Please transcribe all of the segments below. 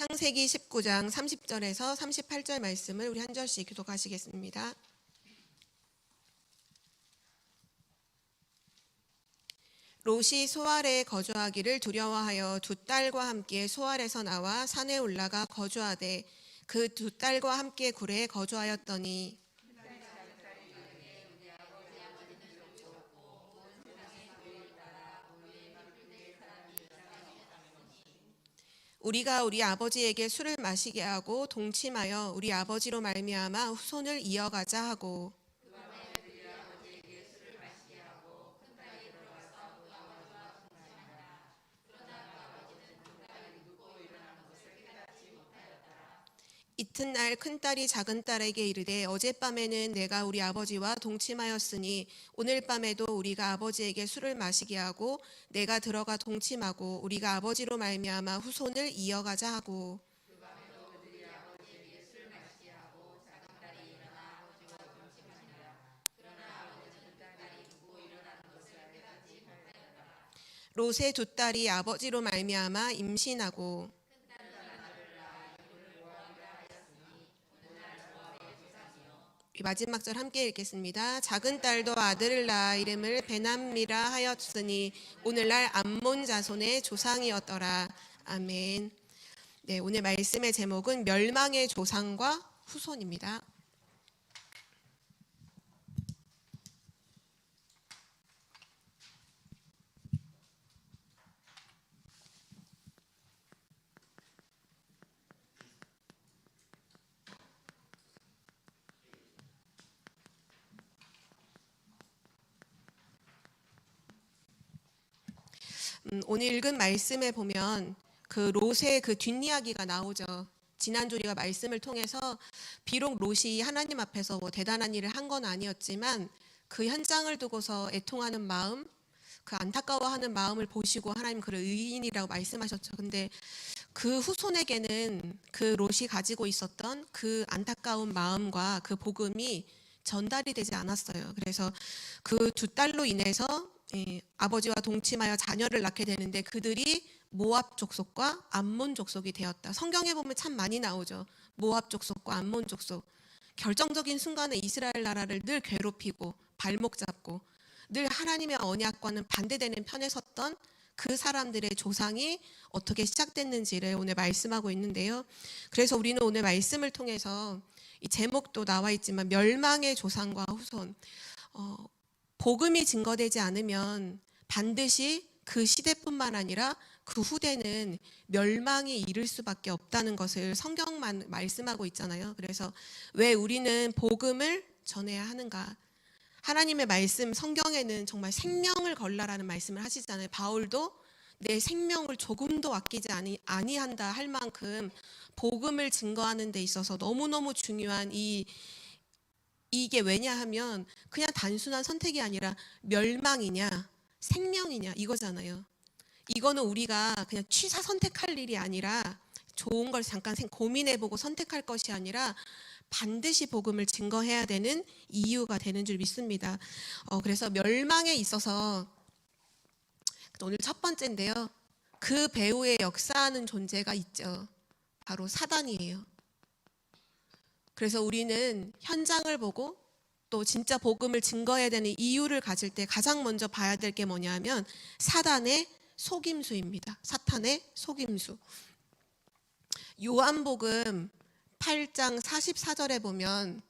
창세기 19장 30절에서 38절 말씀을 우리 한 절씩 교독하시겠습니다. 롯이 소알에 거주하기를 두려워하여 두 딸과 함께 소알에서 나와 산에 올라가 거주하되 그 두 딸과 함께 굴에 거주하였더니 우리가 우리 아버지에게 술을 마시게 하고 동침하여 우리 아버지로 말미암아 후손을 이어가자 하고 이튿날 큰딸이 작은딸에게 이르되 어젯밤에는 내가 우리 아버지와 동침하였으니 오늘 밤에도 우리가 아버지에게 술을 마시게 하고 내가 들어가 동침하고 우리가 아버지로 말미암아 후손을 이어가자 하고 롯의 두 딸이 아버지로 말미암아 임신하고 마지막 절 함께 읽겠습니다. 작은 딸도 아들을 낳아 이름을 베남미라 하였으니 오늘날 암몬 자손의 조상이었더라. 아멘. 네, 오늘 말씀의 제목은 멸망의 조상과 후손입니다. 오늘 읽은 말씀에 보면 그 롯의 그 뒷이야기가 나오죠. 지난주 우리가 말씀을 통해서 비록 롯이 하나님 앞에서 뭐 대단한 일을 한 건 아니었지만 그 현장을 두고서 애통하는 마음, 그 안타까워하는 마음을 보시고 하나님 그를 의인이라고 말씀하셨죠. 근데 그 후손에게는 그 롯이 가지고 있었던 그 안타까운 마음과 그 복음이 전달이 되지 않았어요. 그래서 그 두 딸로 인해서 아버지와 동침하여 자녀를 낳게 되는데 그들이 모압 족속과 암몬 족속이 되었다. 성경에 보면 참 많이 나오죠. 모압 족속과 암몬 족속. 결정적인 순간에 이스라엘 나라를 늘 괴롭히고 발목 잡고 늘 하나님의 언약과는 반대되는 편에 섰던 그 사람들의 조상이 어떻게 시작됐는지를 오늘 말씀하고 있는데요. 그래서 우리는 오늘 말씀을 통해서 이 제목도 나와 있지만 멸망의 조상과 후손, 복음이 증거되지 않으면 반드시 그 시대뿐만 아니라 그 후대는 멸망에 이를 수밖에 없다는 것을 성경만 말씀하고 있잖아요. 그래서 왜 우리는 복음을 전해야 하는가? 하나님의 말씀 성경에는 정말 생명을 걸라라는 말씀을 하시잖아요. 바울도 내 생명을 조금도 아끼지 아니한다 할 만큼 복음을 증거하는 데 있어서 너무너무 중요한 이게 왜냐하면 그냥 단순한 선택이 아니라 멸망이냐 생명이냐 이거잖아요. 이거는 우리가 그냥 취사 선택할 일이 아니라 좋은 걸 잠깐 고민해보고 선택할 것이 아니라 반드시 복음을 증거해야 되는 이유가 되는 줄 믿습니다. 그래서 멸망에 있어서 오늘 첫 번째인데요. 그 배후에 역사하는 존재가 있죠. 바로 사단이에요. 그래서 우리는 현장을 보고 또 진짜 복음을 증거해야 되는 이유를 가질 때 가장 먼저 봐야 될 게 뭐냐면 사단의 속임수입니다. 사탄의 속임수. 요한복음 8장 44절에 보면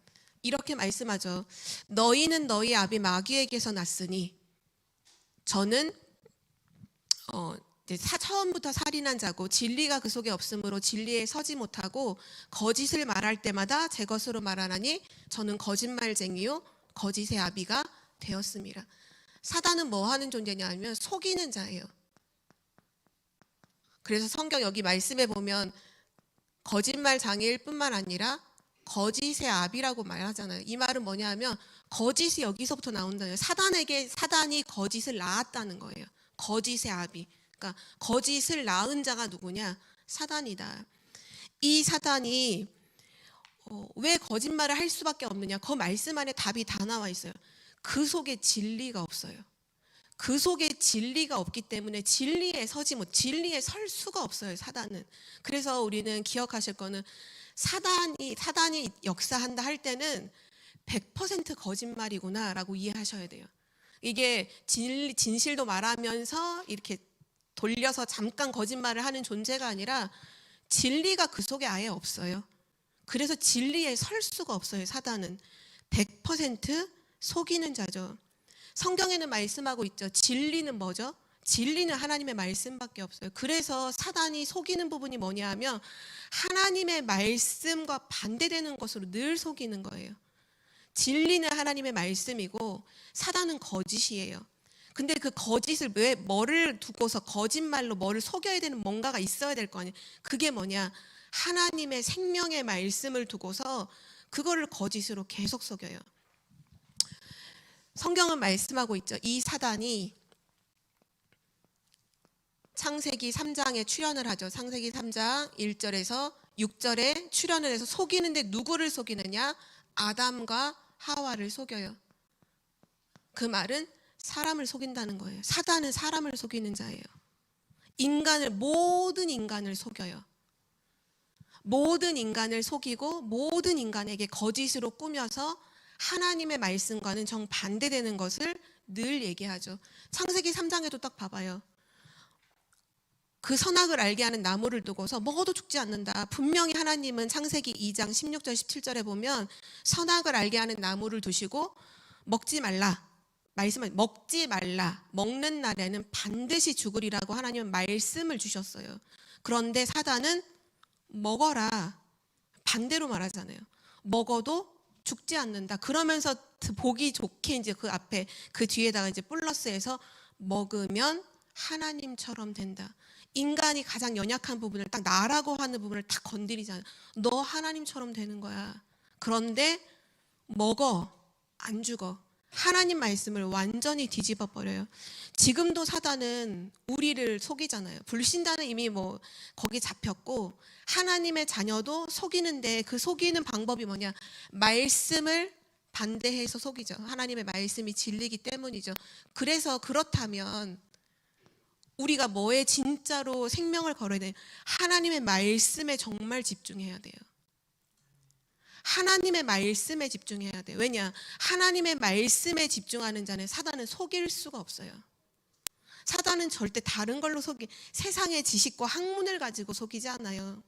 이렇게 말씀하죠. 너희는 너희 아비 마귀에게서 났으니 저는 처음부터 살인한 자고 진리가 그 속에 없으므로 진리에 서지 못하고 거짓을 말할 때마다 제 것으로 말하나니 저는 거짓말쟁이요 거짓의 아비가 되었습니다. 사단은 뭐 하는 존재냐면 속이는 자예요. 그래서 성경 여기 말씀에 보면 거짓말장애일 뿐만 아니라 거짓의 아비라고 말하잖아요. 이 말은 뭐냐 하면 거짓이 여기서부터 나온다는 거예요. 사단이 거짓을 낳았다는 거예요. 거짓의 아비. 그러니까 거짓을 낳은 자가 누구냐? 사단이다. 이 사단이 왜 거짓말을 할 수밖에 없느냐? 그 말씀 안에 답이 다 나와 있어요. 그 속에 진리가 없어요. 그 속에 진리가 없기 때문에 진리에 진리에 설 수가 없어요, 사단은. 그래서 우리는 기억하실 거는 사단이 역사한다 할 때는 100% 거짓말이구나라고 이해하셔야 돼요. 이게 진실도 말하면서 이렇게 돌려서 잠깐 거짓말을 하는 존재가 아니라 진리가 그 속에 아예 없어요. 그래서 진리에 설 수가 없어요, 사단은. 100% 속이는 자죠. 성경에는 말씀하고 있죠. 진리는 뭐죠? 진리는 하나님의 말씀밖에 없어요. 그래서 사단이 속이는 부분이 뭐냐 하면 하나님의 말씀과 반대되는 것으로 늘 속이는 거예요. 진리는 하나님의 말씀이고 사단은 거짓이에요. 근데 그 거짓을 뭐를 두고서 거짓말로 뭐를 속여야 되는 뭔가가 있어야 될 거 아니에요. 그게 뭐냐? 하나님의 생명의 말씀을 두고서 그거를 거짓으로 계속 속여요. 성경은 말씀하고 있죠. 이 사단이 창세기 3장에 출현을 하죠. 창세기 3장 1절에서 6절에 출현을 해서 속이는데 누구를 속이느냐? 아담과 하와를 속여요. 그 말은 사람을 속인다는 거예요. 사단은 사람을 속이는 자예요. 모든 인간을 속여요. 모든 인간을 속이고 모든 인간에게 거짓으로 꾸며서 하나님의 말씀과는 정반대되는 것을 늘 얘기하죠. 창세기 3장에도 딱 봐봐요. 그 선악을 알게 하는 나무를 두고서 먹어도 죽지 않는다. 분명히 하나님은 창세기 2장 16절 17절에 보면 선악을 알게 하는 나무를 두시고 먹지 말라. 먹지 말라. 먹는 날에는 반드시 죽으리라고 하나님은 말씀을 주셨어요. 그런데 사단은 먹어라. 반대로 말하잖아요. 먹어도 죽지 않는다. 그러면서 보기 좋게 이제 그 앞에 그 뒤에다가 이제 플러스해서 먹으면 하나님처럼 된다. 인간이 가장 연약한 부분을 딱 나라고 하는 부분을 딱 건드리잖아요. 너 하나님처럼 되는 거야. 그런데 먹어. 안 죽어. 하나님 말씀을 완전히 뒤집어 버려요. 지금도 사단은 우리를 속이잖아요. 불신자는 이미 거기 잡혔고 하나님의 자녀도 속이는데 그 속이는 방법이 뭐냐? 말씀을 반대해서 속이죠. 하나님의 말씀이 진리이기 때문이죠. 그래서 그렇다면 우리가 뭐에 진짜로 생명을 걸어야 돼요? 하나님의 말씀에 정말 집중해야 돼요. 하나님의 말씀에 집중해야 돼요. 왜냐? 하나님의 말씀에 집중하는 자는 사단은 속일 수가 없어요. 사단은 절대 다른 걸로 세상의 지식과 학문을 가지고 속이지 않아요.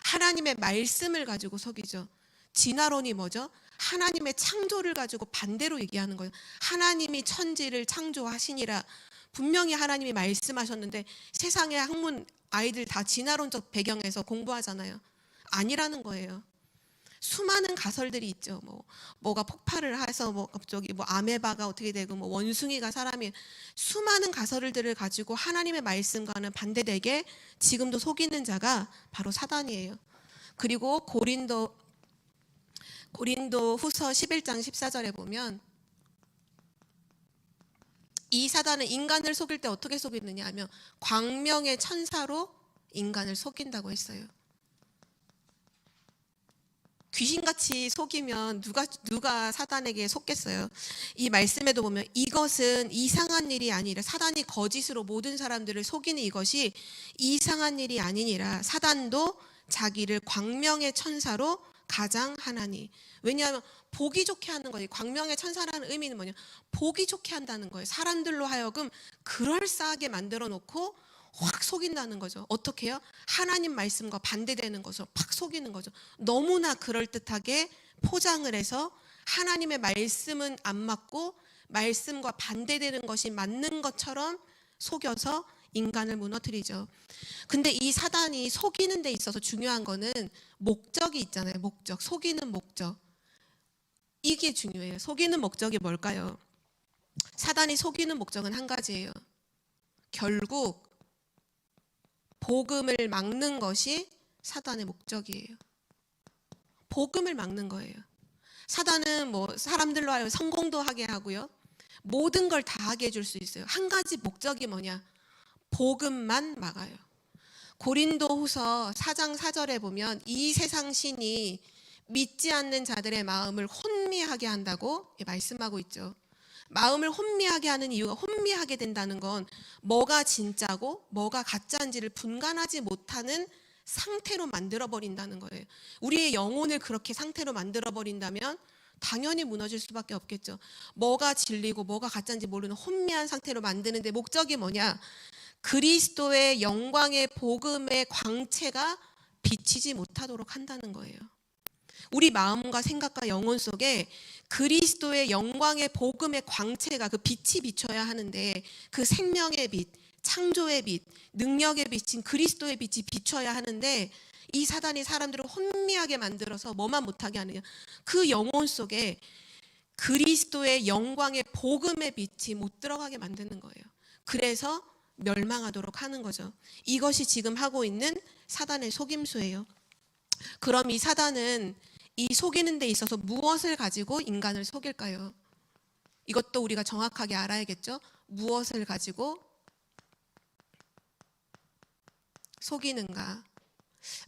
하나님의 말씀을 가지고 속이죠. 진화론이 뭐죠? 하나님의 창조를 가지고 반대로 얘기하는 거예요. 하나님이 천지를 창조하시니라. 분명히 하나님이 말씀하셨는데 세상의 학문 아이들 다 진화론적 배경에서 공부하잖아요. 아니라는 거예요. 수많은 가설들이 있죠. 뭐가 폭발을 해서 갑자기 아메바가 어떻게 되고 원숭이가 사람이 수많은 가설들을 가지고 하나님의 말씀과는 반대되게 지금도 속이는 자가 바로 사단이에요. 그리고 고린도 후서 11장 14절에 보면 이 사단은 인간을 속일 때 어떻게 속이느냐 하면 광명의 천사로 인간을 속인다고 했어요. 귀신같이 속이면 누가 사단에게 속겠어요? 이 말씀에도 보면 이것은 이상한 일이 아니라 사단이 거짓으로 모든 사람들을 속이는 이것이 이상한 일이 아니니라. 사단도 자기를 광명의 천사로 가장하나니. 왜냐하면 보기 좋게 하는 거예요. 광명의 천사라는 의미는 뭐냐? 보기 좋게 한다는 거예요. 사람들로 하여금 그럴싸하게 만들어 놓고 확 속인다는 거죠. 어떻게 해요? 하나님 말씀과 반대되는 것으로 팍 속이는 거죠. 너무나 그럴듯하게 포장을 해서 하나님의 말씀은 안 맞고 말씀과 반대되는 것이 맞는 것처럼 속여서 인간을 무너뜨리죠. 근데 이 사단이 속이는 데 있어서 중요한 거는 목적이 있잖아요. 목적, 속이는 목적. 이게 중요해요. 속이는 목적이 뭘까요? 사단이 속이는 목적은 한 가지예요. 결국 복음을 막는 것이 사단의 목적이에요. 복음을 막는 거예요. 사단은 사람들로 하여 성공도 하게 하고요. 모든 걸 다 하게 해줄 수 있어요. 한 가지 목적이 뭐냐? 복음만 막아요. 고린도후서 4장 4절에 보면 이 세상 신이 믿지 않는 자들의 마음을 혼미하게 한다고 말씀하고 있죠. 마음을 혼미하게 하는 이유가, 혼미하게 된다는 건 뭐가 진짜고 뭐가 가짜인지를 분간하지 못하는 상태로 만들어버린다는 거예요. 우리의 영혼을 그렇게 상태로 만들어버린다면 당연히 무너질 수밖에 없겠죠. 뭐가 진리고 뭐가 가짜인지 모르는 혼미한 상태로 만드는데 목적이 뭐냐? 그리스도의 영광의 복음의 광채가 비치지 못하도록 한다는 거예요. 우리 마음과 생각과 영혼 속에 그리스도의 영광의 복음의 광채가, 그 빛이 비춰야 하는데, 그 생명의 빛, 창조의 빛, 능력의 빛인 그리스도의 빛이 비춰야 하는데, 이 사단이 사람들을 혼미하게 만들어서 뭐만 못하게 하느냐? 그 영혼 속에 그리스도의 영광의 복음의 빛이 못 들어가게 만드는 거예요. 그래서 멸망하도록 하는 거죠. 이것이 지금 하고 있는 사단의 속임수예요. 그럼 이 사단은 이 속이는 데 있어서 무엇을 가지고 인간을 속일까요? 이것도 우리가 정확하게 알아야겠죠? 무엇을 가지고 속이는가?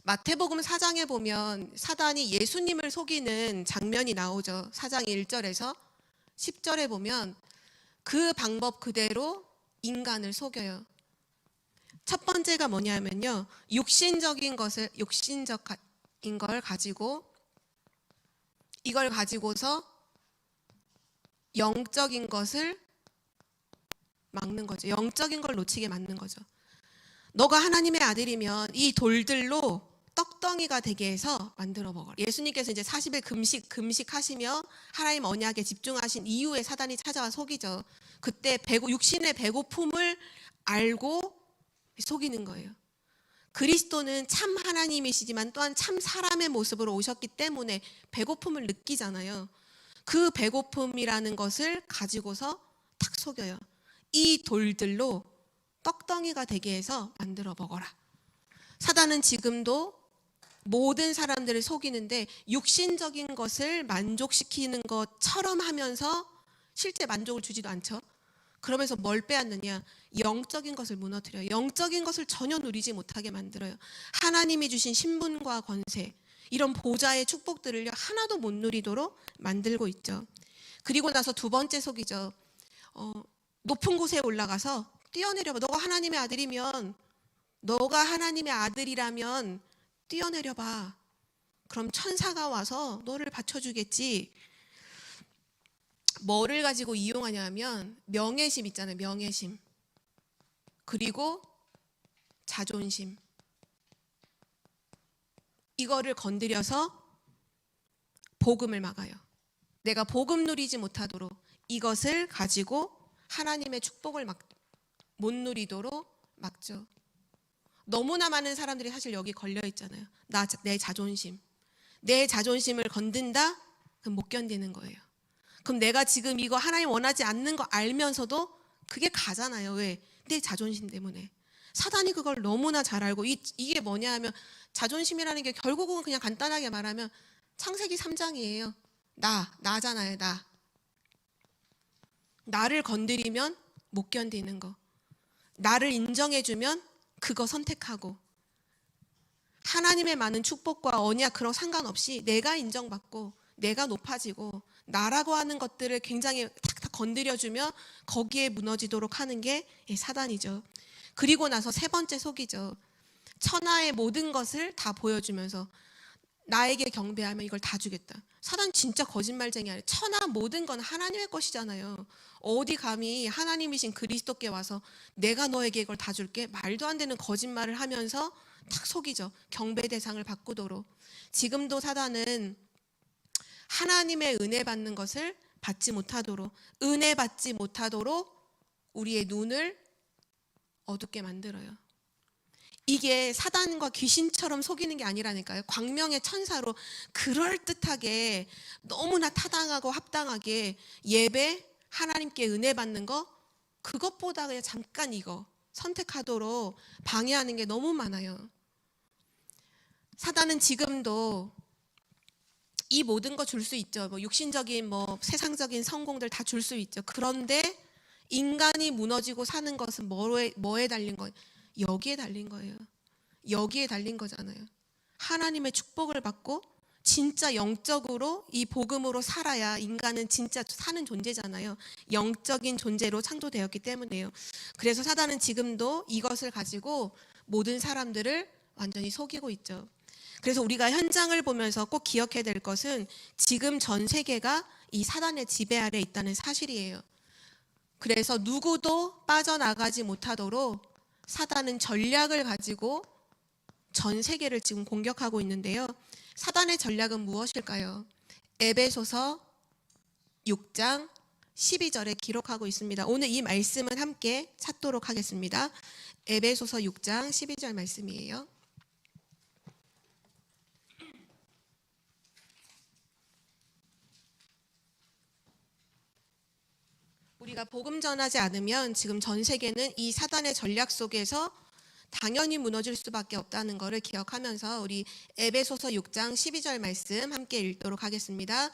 마태복음 4장에 보면 사단이 예수님을 속이는 장면이 나오죠. 4장 1절에서 10절에 보면 그 방법 그대로 인간을 속여요. 첫 번째가 뭐냐면요, 육신적인 걸 가지고, 이걸 가지고서 영적인 것을 막는 거죠. 영적인 걸 놓치게 만든 거죠. 너가 하나님의 아들이면 이 돌들로 떡덩이가 되게 해서 만들어 먹어라. 예수님께서 이제 40일 금식하시며 하나님 언약에 집중하신 이후에 사단이 찾아와 속이죠. 그때 육신의 배고픔을 알고 속이는 거예요. 그리스도는 참 하나님이시지만 또한 참 사람의 모습으로 오셨기 때문에 배고픔을 느끼잖아요. 그 배고픔이라는 것을 가지고서 탁 속여요. 이 돌들로 떡덩이가 되게 해서 만들어 먹어라. 사단은 지금도 모든 사람들을 속이는데 육신적인 것을 만족시키는 것처럼 하면서 실제 만족을 주지도 않죠. 그러면서 뭘 빼앗느냐? 영적인 것을 무너뜨려요. 영적인 것을 전혀 누리지 못하게 만들어요. 하나님이 주신 신분과 권세, 이런 보좌의 축복들을 하나도 못 누리도록 만들고 있죠. 그리고 나서 두 번째 속이죠. 높은 곳에 올라가서 뛰어내려봐. 너가 하나님의 아들이라면 뛰어내려봐. 그럼 천사가 와서 너를 받쳐주겠지. 뭐를 가지고 이용하냐면 명예심 있잖아요. 명예심. 그리고 자존심. 이거를 건드려서 복음을 막아요. 내가 복음 누리지 못하도록, 이것을 가지고 하나님의 축복을 못 누리도록 막죠. 너무나 많은 사람들이 사실 여기 걸려 있잖아요. 내 자존심. 내 자존심을 건든다? 그럼 못 견디는 거예요. 그럼 내가 지금 이거 하나님 원하지 않는 거 알면서도 그게 가잖아요. 왜? 내 자존심 때문에. 사단이 그걸 너무나 잘 알고, 이게 뭐냐 하면, 자존심이라는 게 결국은 그냥 간단하게 말하면 창세기 3장이에요. 나잖아요. 나를 건드리면 못 견디는 거. 나를 인정해주면 그거 선택하고, 하나님의 많은 축복과 언약 그런 상관없이 내가 인정받고 내가 높아지고 나라고 하는 것들을 굉장히 탁탁 건드려주며 거기에 무너지도록 하는 게 사단이죠. 그리고 나서 세 번째 속이죠. 천하의 모든 것을 다 보여주면서 나에게 경배하면 이걸 다 주겠다. 사단 진짜 거짓말쟁이 아니에요. 천하 모든 건 하나님의 것이잖아요. 어디 감히 하나님이신 그리스도께 와서 내가 너에게 이걸 다 줄게, 말도 안 되는 거짓말을 하면서 탁 속이죠. 경배 대상을 바꾸도록. 지금도 사단은 하나님의 은혜 받는 것을 받지 못하도록, 은혜 받지 못하도록 우리의 눈을 어둡게 만들어요. 이게 사단과 귀신처럼 속이는 게 아니라니까요. 광명의 천사로 그럴듯하게 너무나 타당하고 합당하게 예배, 하나님께 은혜 받는 거, 그것보다 그냥 잠깐 이거 선택하도록 방해하는 게 너무 많아요. 사단은 지금도 이 모든 거 줄 수 있죠. 육신적인 세상적인 성공들 다 줄 수 있죠. 그런데 인간이 무너지고 사는 것은 뭐에 달린 거예요? 여기에 달린 거예요. 여기에 달린 거잖아요. 하나님의 축복을 받고 진짜 영적으로 이 복음으로 살아야 인간은 진짜 사는 존재잖아요. 영적인 존재로 창조되었기 때문에요. 그래서 사단은 지금도 이것을 가지고 모든 사람들을 완전히 속이고 있죠. 그래서 우리가 현장을 보면서 꼭 기억해야 될 것은 지금 전 세계가 이 사단의 지배 아래 있다는 사실이에요. 그래서 누구도 빠져나가지 못하도록 사단은 전략을 가지고 전 세계를 지금 공격하고 있는데요. 사단의 전략은 무엇일까요? 에베소서 6장 12절에 기록하고 있습니다. 오늘 이 말씀은 함께 찾도록 하겠습니다. 에베소서 6장 12절 말씀이에요. 우리가 복음 전하지 않으면 지금 전 세계는 이 사단의 전략 속에서 당연히 무너질 수밖에 없다는 것을 기억하면서 우리 에베소서 6장 12절 말씀 함께 읽도록 하겠습니다.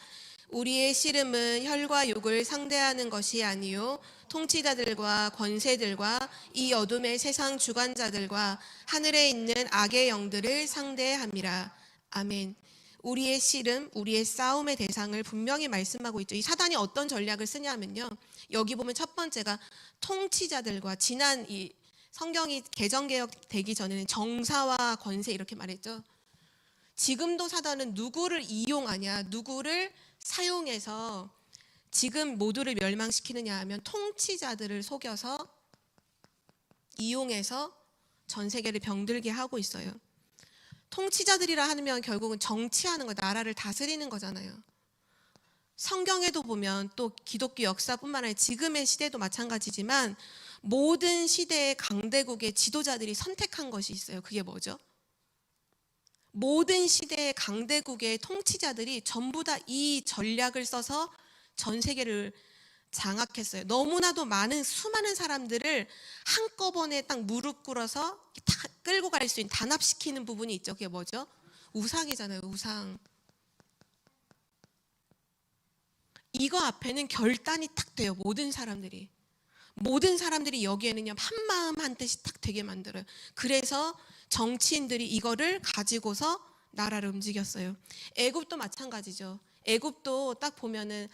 우리의 씨름은 혈과 육을 상대하는 것이 아니요 통치자들과 권세들과 이 어둠의 세상 주관자들과 하늘에 있는 악의 영들을 상대함이라. 아멘. 우리의 씨름, 우리의 싸움의 대상을 분명히 말씀하고 있죠. 이 사단이 어떤 전략을 쓰냐면요, 여기 보면 첫 번째가 통치자들과, 지난 이 성경이 개정개혁 되기 전에는 정사와 권세 이렇게 말했죠. 지금도 사단은 누구를 이용하냐, 누구를 사용해서 지금 모두를 멸망시키느냐 하면 통치자들을 속여서 이용해서 전 세계를 병들게 하고 있어요. 통치자들이라 하면 결국은 정치하는 거, 나라를 다스리는 거잖아요. 성경에도 보면 또 기독교 역사뿐만 아니라 지금의 시대도 마찬가지지만 모든 시대의 강대국의 지도자들이 선택한 것이 있어요. 그게 뭐죠? 모든 시대의 강대국의 통치자들이 전부 다 이 전략을 써서 전 세계를 장악했어요. 너무나도 많은 수많은 사람들을 한꺼번에 딱 무릎 꿇어서 다 끌고 갈 수 있는, 단합시키는 부분이 있죠. 그게 뭐죠? 우상이잖아요. 우상. 이거 앞에는 결단이 딱 돼요. 모든 사람들이 여기에는요 한마음 한뜻이 딱 되게 만들어요. 그래서 정치인들이 이거를 가지고서 나라를 움직였어요. 애굽도 마찬가지죠. 애굽도 딱 보면은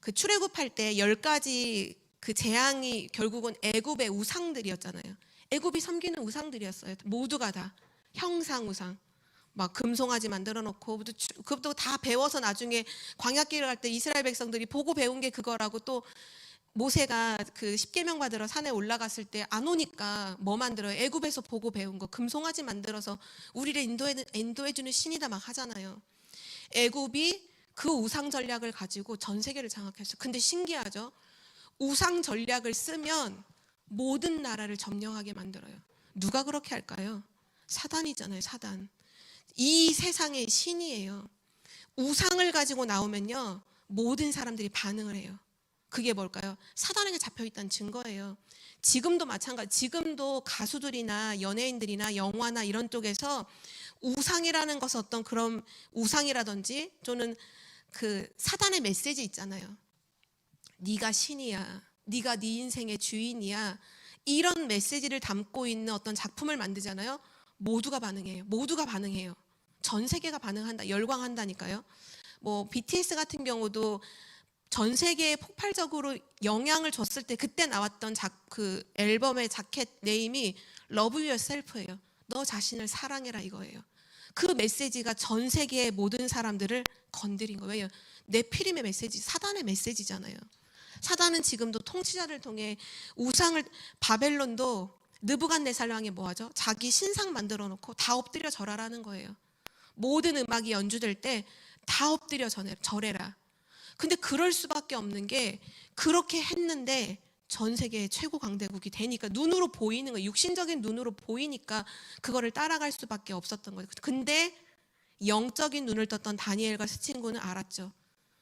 그 출애굽할 때 10가지 그 재앙이 결국은 애굽의 우상들이었잖아요. 애굽이 섬기는 우상들이었어요. 모두가 다 형상 우상, 막 금송아지 만들어 놓고, 그것도 다 배워서 나중에 광야길을 갈 때 이스라엘 백성들이 보고 배운 게 그거라고. 또 모세가 그 십계명 받으러 산에 올라갔을 때 안 오니까 뭐 만들어요? 애굽에서 보고 배운 거 금송아지 만들어서 우리를 인도해주는 신이다 막 하잖아요. 애굽이 그 우상 전략을 가지고 전 세계를 장악했어요. 근데 신기하죠? 우상 전략을 쓰면 모든 나라를 점령하게 만들어요. 누가 그렇게 할까요? 사단이잖아요. 사단. 이 세상의 신이에요. 우상을 가지고 나오면요 모든 사람들이 반응을 해요. 그게 뭘까요? 사단에게 잡혀있다는 증거예요. 지금도 마찬가지. 지금도 가수들이나 연예인들이나 영화나 이런 쪽에서 우상이라는 것은 어떤 그런 우상이라든지 또는 그 사단의 메시지 있잖아요. 네가 신이야, 네가 네 인생의 주인이야, 이런 메시지를 담고 있는 어떤 작품을 만들잖아요. 모두가 반응해요. 전 세계가 반응한다, 열광한다니까요. 뭐 BTS 같은 경우도 전 세계에 폭발적으로 영향을 줬을 때 그때 나왔던 그 앨범의 자켓 네임이 Love Yourself예요. 너 자신을 사랑해라 이거예요. 그 메시지가 전 세계의 모든 사람들을 건드린 거예요. 왜요? 네피림의 메시지, 사단의 메시지잖아요. 사단은 지금도 통치자를 통해 우상을, 바벨론도 느부갓네살 왕이 뭐하죠? 자기 신상 만들어 놓고 다 엎드려 절하라는 거예요. 모든 음악이 연주될 때 다 엎드려 절해라. 근데 그럴 수밖에 없는 게, 그렇게 했는데 전 세계의 최고 강대국이 되니까, 눈으로 보이는 거예요. 육신적인 눈으로 보이니까 그거를 따라갈 수밖에 없었던 거예요. 근데 영적인 눈을 떴던 다니엘과 세 친구는 알았죠.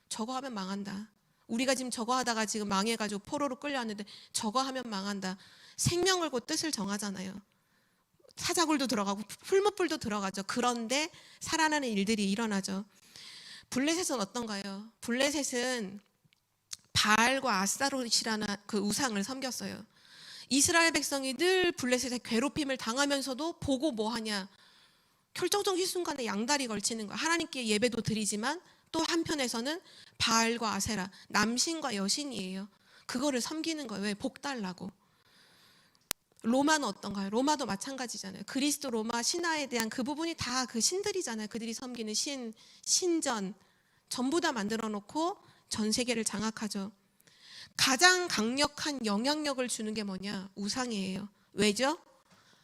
저거 하면 망한다. 우리가 지금 저거 하다가 지금 망해가지고 포로로 끌려왔는데 저거 하면 망한다. 생명 걸고 뜻을 정하잖아요. 사자굴도 들어가고 풀무불도 들어가죠. 그런데 살아나는 일들이 일어나죠. 블레셋은 어떤가요? 블레셋은 바알과 아스타롯이라는 그 우상을 섬겼어요. 이스라엘 백성이 늘 블레셋의 괴롭힘을 당하면서도 보고 뭐 하냐? 결정적인 순간에 양다리 걸치는 거야. 하나님께 예배도 드리지만 또 한편에서는 바알과 아세라, 남신과 여신이에요. 그거를 섬기는 거예요. 왜? 복 달라고. 로마는 어떤가요? 로마도 마찬가지잖아요. 그리스도 로마 신화에 대한 그 부분이 다 그 신들이잖아요. 그들이 섬기는 신, 신전 전부 다 만들어 놓고 전 세계를 장악하죠. 가장 강력한 영향력을 주는 게 뭐냐? 우상이에요. 왜죠?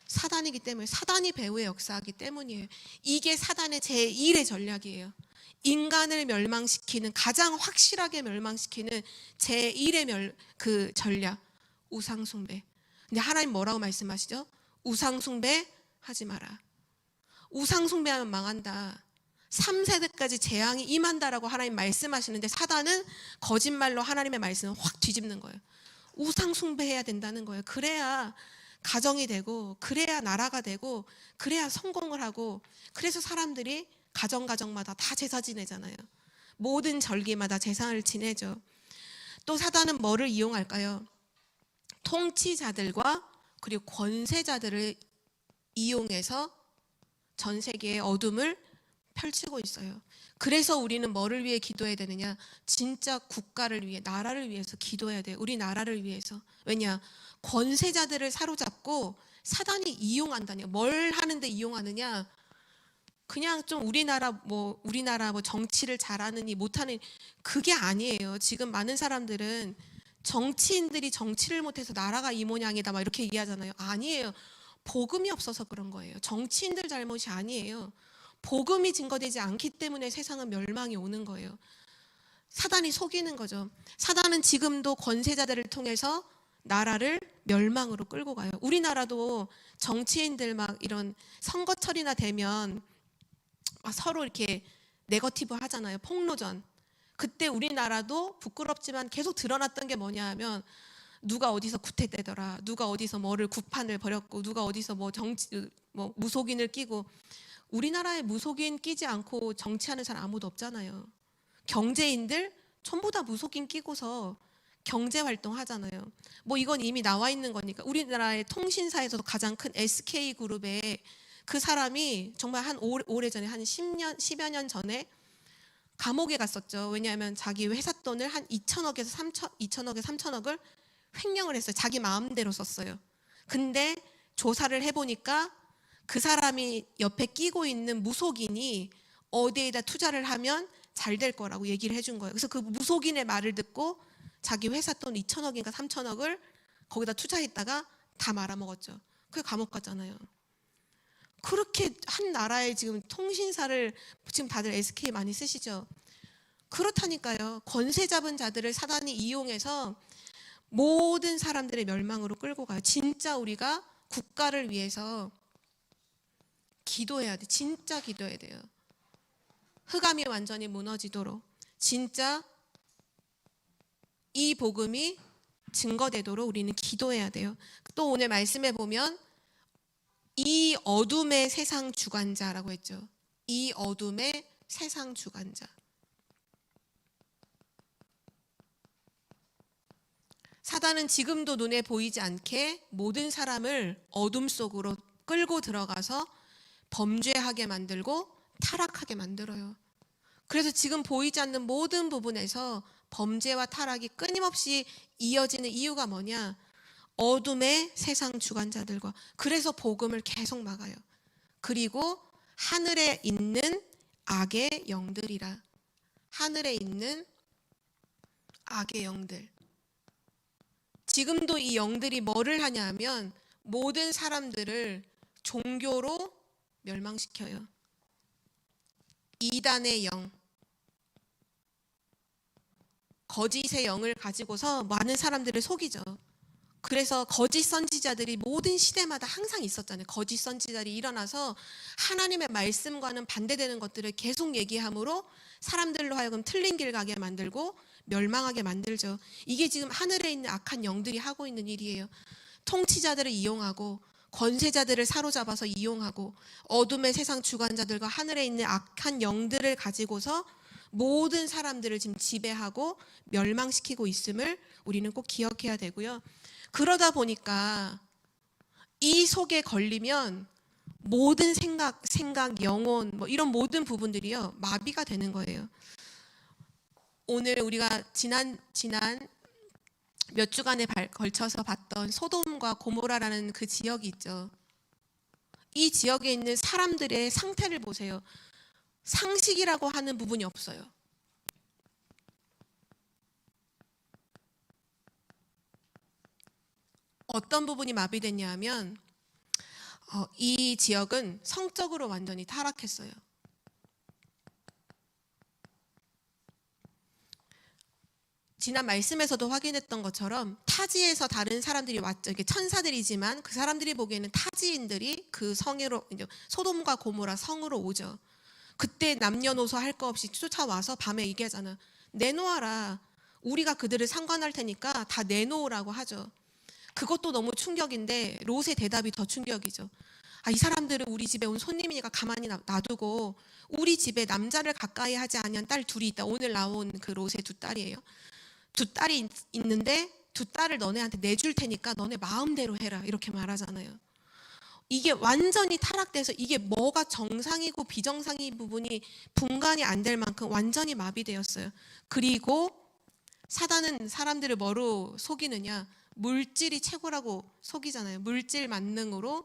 사단이기 때문에, 사단이 배후에 역사하기 때문이에요. 이게 사단의 제1의 전략이에요. 인간을 멸망시키는, 가장 확실하게 멸망시키는 제1의 그 전략, 우상숭배. 근데 하나님 뭐라고 말씀하시죠? 우상숭배 하지 마라. 우상숭배하면 망한다. 3세대까지 재앙이 임한다라고 하나님 말씀하시는데 사단은 거짓말로 하나님의 말씀을 확 뒤집는 거예요. 우상숭배해야 된다는 거예요. 그래야 가정이 되고, 그래야 나라가 되고, 그래야 성공을 하고, 그래서 사람들이 가정마다 다 제사 지내잖아요. 모든 절기마다 제사를 지내죠. 또 사단은 뭐를 이용할까요? 통치자들과 그리고 권세자들을 이용해서 전 세계의 어둠을 펼치고 있어요. 그래서 우리는 뭐를 위해 기도해야 되느냐? 진짜 국가를 위해, 나라를 위해서 기도해야 돼요. 우리 나라를 위해서. 왜냐? 권세자들을 사로잡고 사단이 이용한다냐? 뭘 하는데 이용하느냐? 그냥 좀 우리나라 뭐 정치를 잘하느니 못하는, 그게 아니에요. 지금 많은 사람들은 정치인들이 정치를 못해서 나라가 이 모양이다 막 이렇게 얘기하잖아요. 아니에요. 복음이 없어서 그런 거예요. 정치인들 잘못이 아니에요. 복음이 증거되지 않기 때문에 세상은 멸망이 오는 거예요. 사단이 속이는 거죠. 사단은 지금도 권세자들을 통해서 나라를 멸망으로 끌고 가요. 우리나라도 정치인들 막 이런 선거철이나 되면 막 서로 이렇게 네거티브 하잖아요. 폭로전. 그때 우리나라도 부끄럽지만 계속 드러났던 게 뭐냐 하면 누가 어디서 구태되더라, 누가 어디서 뭐를 구판을 벌였고, 누가 어디서 뭐 무속인을 끼고. 우리나라에 무속인 끼지 않고 정치하는 사람 아무도 없잖아요. 경제인들 전부 다 무속인 끼고서 경제 활동 하잖아요. 뭐 이건 이미 나와 있는 거니까. 우리나라의 통신사에서도 가장 큰 SK그룹에 그 사람이 정말 한 오래전에 한 10여 년 전에 감옥에 갔었죠. 왜냐하면 자기 회사 돈을 한 2천억에서 3천억을 횡령을 했어요. 자기 마음대로 썼어요. 근데 조사를 해보니까 그 사람이 옆에 끼고 있는 무속인이 어디에다 투자를 하면 잘 될 거라고 얘기를 해준 거예요. 그래서 그 무속인의 말을 듣고 자기 회사 돈 2천억인가 3천억을 거기다 투자했다가 다 말아먹었죠. 그게 감옥 갔잖아요. 그렇게 한 나라의 지금 통신사를, 지금 다들 SK 많이 쓰시죠? 그렇다니까요. 권세 잡은 자들을 사단이 이용해서 모든 사람들의 멸망으로 끌고 가요. 진짜 우리가 국가를 위해서 기도해야 돼. 진짜 기도해야 돼요. 흑암이 완전히 무너지도록, 진짜 이 복음이 증거되도록 우리는 기도해야 돼요. 또 오늘 말씀에 보면 이 어둠의 세상 주관자라고 했죠. 이 어둠의 세상 주관자. 사단은 지금도 눈에 보이지 않게 모든 사람을 어둠 속으로 끌고 들어가서 범죄하게 만들고 타락하게 만들어요. 그래서 지금 보이지 않는 모든 부분에서 범죄와 타락이 끊임없이 이어지는 이유가 뭐냐? 어둠의 세상 주관자들과. 그래서 복음을 계속 막아요. 그리고 하늘에 있는 악의 영들이라. 하늘에 있는 악의 영들. 지금도 이 영들이 뭐를 하냐 하면 모든 사람들을 종교로 멸망시켜요. 이단의 영, 거짓의 영을 가지고서 많은 사람들을 속이죠. 그래서 거짓 선지자들이 모든 시대마다 항상 있었잖아요. 거짓 선지자들이 일어나서 하나님의 말씀과는 반대되는 것들을 계속 얘기함으로 사람들로 하여금 틀린 길 가게 만들고 멸망하게 만들죠. 이게 지금 하늘에 있는 악한 영들이 하고 있는 일이에요. 통치자들을 이용하고 권세자들을 사로잡아서 이용하고 어둠의 세상 주관자들과 하늘에 있는 악한 영들을 가지고서 모든 사람들을 지금 지배하고 멸망시키고 있음을 우리는 꼭 기억해야 되고요. 그러다 보니까 이 속에 걸리면 모든 생각, 영혼 뭐 이런 모든 부분들이요 마비가 되는 거예요. 오늘 우리가 지난 몇 주간에 걸쳐서 봤던 소돔과 고모라라는 그 지역이 있죠. 이 지역에 있는 사람들의 상태를 보세요. 상식이라고 하는 부분이 없어요. 어떤 부분이 마비됐냐 하면 이 지역은 성적으로 완전히 타락했어요. 지난 말씀에서도 확인했던 것처럼 타지에서 다른 사람들이 왔죠. 이게 천사들이지만 그 사람들이 보기에는 타지인들이 그 성으로, 소돔과 고모라 성으로 오죠. 그때 남녀노소 할 거 없이 쫓아와서 밤에 얘기하잖아. 내놓아라. 우리가 그들을 상관할 테니까 다 내놓으라고 하죠. 그것도 너무 충격인데 롯의 대답이 더 충격이죠. 이 사람들은 우리 집에 온 손님이니까 가만히 놔두고 우리 집에 남자를 가까이 하지 아니한 딸 둘이 있다. 오늘 나온 그 롯의 두 딸이에요. 두 딸이 있는데 두 딸을 너네한테 내줄 테니까 너네 마음대로 해라 이렇게 말하잖아요. 이게 완전히 타락돼서 이게 뭐가 정상이고 비정상인 부분이 분간이 안 될 만큼 완전히 마비되었어요. 그리고 사단은 사람들을 뭐로 속이느냐? 물질이 최고라고 속이잖아요. 물질 만능으로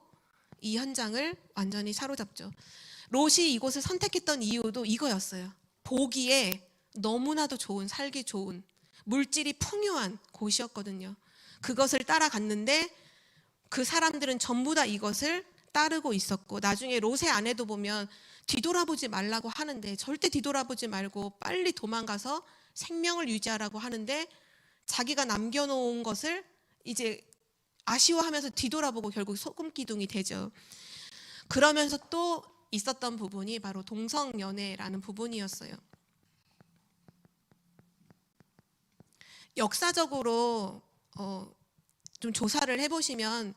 이 현장을 완전히 사로잡죠. 롯이 이곳을 선택했던 이유도 이거였어요. 보기에 너무나도 좋은, 살기 좋은, 물질이 풍요한 곳이었거든요. 그것을 따라갔는데 그 사람들은 전부 다 이것을 따르고 있었고, 나중에 롯의 아내도 보면 뒤돌아보지 말라고 하는데 절대 뒤돌아보지 말고 빨리 도망가서 생명을 유지하라고 하는데 자기가 남겨놓은 것을 이제 아쉬워하면서 뒤돌아보고 결국 소금기둥이 되죠. 그러면서 또 있었던 부분이 바로 동성연애라는 부분이었어요. 역사적으로 좀 조사를 해보시면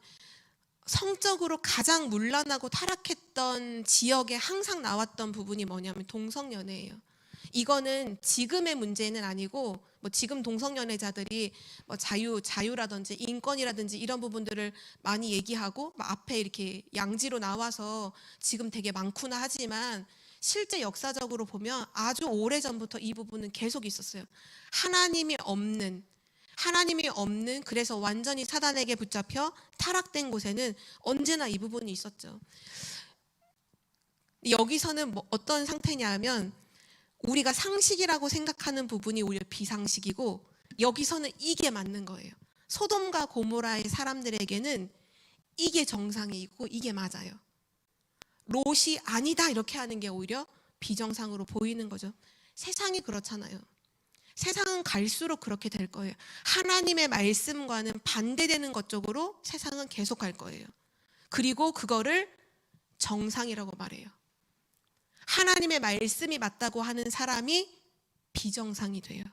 성적으로 가장 문란하고 타락했던 지역에 항상 나왔던 부분이 뭐냐면 동성연애예요. 이거는 지금의 문제는 아니고 뭐 지금 동성연애자들이 뭐 자유라든지 인권이라든지 이런 부분들을 많이 얘기하고 앞에 이렇게 양지로 나와서 지금 되게 많구나 하지만 실제 역사적으로 보면 아주 오래전부터 이 부분은 계속 있었어요. 하나님이 없는 그래서 완전히 사단에게 붙잡혀 타락된 곳에는 언제나 이 부분이 있었죠. 여기서는 뭐 어떤 상태냐 하면 우리가 상식이라고 생각하는 부분이 오히려 비상식이고 여기서는 이게 맞는 거예요. 소돔과 고모라의 사람들에게는 이게 정상이고 이게 맞아요. 롯이 아니다 이렇게 하는 게 오히려 비정상으로 보이는 거죠. 세상이 그렇잖아요. 세상은 갈수록 그렇게 될 거예요. 하나님의 말씀과는 반대되는 것 쪽으로 세상은 계속 갈 거예요. 그리고 그거를 정상이라고 말해요. 하나님의 말씀이 맞다고 하는 사람이 비정상이 돼요.